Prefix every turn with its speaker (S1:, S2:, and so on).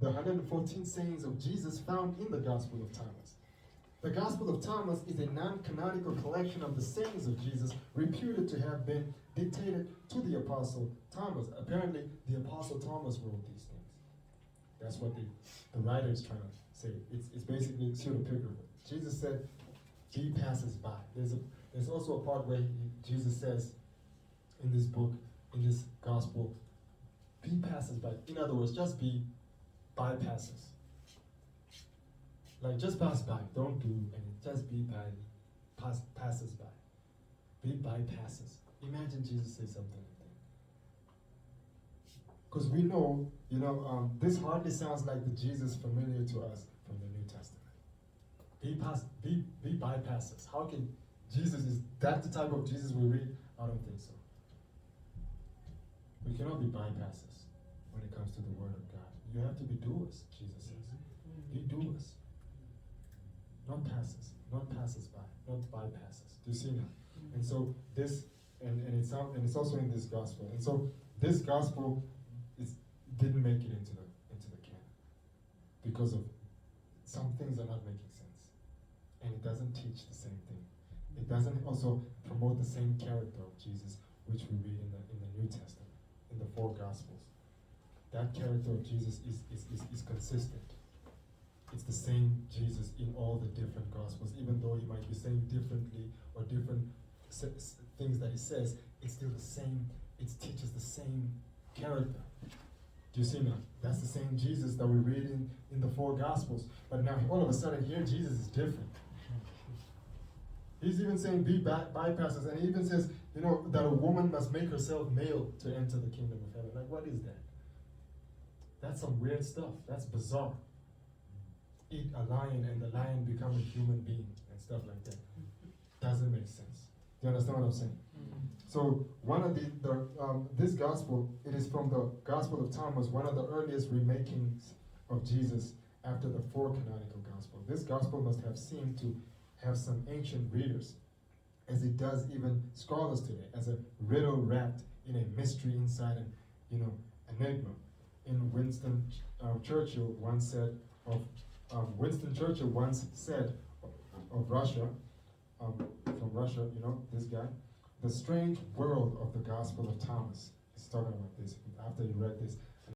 S1: the 114 sayings of Jesus found in the Gospel of Thomas. The Gospel of Thomas is a non-canonical collection of the sayings of Jesus reputed to have been dictated to the Apostle Thomas. Apparently, the Apostle Thomas wrote these things. That's what the writer is trying to say. It's basically pseudepigrapha. Jesus said, "Be passers-by." There's also a part where Jesus says in this book, in this gospel, "Be passers-by." In other words, just be bypassers. Like, just pass by. Don't do anything. Just be passers-by. Be bypassers. Imagine Jesus say something like that. Because we know, this hardly sounds like the Jesus familiar to us from the New Testament. Be bypassers. How can Jesus, is that the type of Jesus we read? I don't think so. We cannot be bypassers when it comes to the Word of God. You have to be doers, Jesus says. Be doers. Not passers, not passers-by, not bypassers. Do you see that? And so this, and it's also in this gospel. And so this gospel didn't make it into the canon because of some things are not making sense, and it doesn't teach the same thing. It doesn't also promote the same character of Jesus, which we read in the New Testament, in the 4 Gospels. That character of Jesus is consistent. It's the same Jesus in all the different Gospels. Even though he might be saying differently or different things that he says, it's still the same. It teaches the same character. Do you see now? That's the same Jesus that we read in the 4 Gospels. But now all of a sudden here, Jesus is different. He's even saying be bypassers, and he even says, that a woman must make herself male to enter the kingdom of heaven. Like, what is that? That's some weird stuff. That's bizarre. Eat a lion and the lion become a human being and stuff like that. Doesn't make sense. Do you understand what I'm saying? Mm-hmm. So one of this gospel, it is from the Gospel of Thomas, one of the earliest remakings of Jesus after the 4 canonical gospel. This gospel must have seemed to have some ancient readers, as it does even scholars today, as a riddle wrapped in a mystery inside an enigma. In Winston Churchill once said of Russia, from Russia, this guy, the strange world of the Gospel of Thomas. He's talking about this after he read this.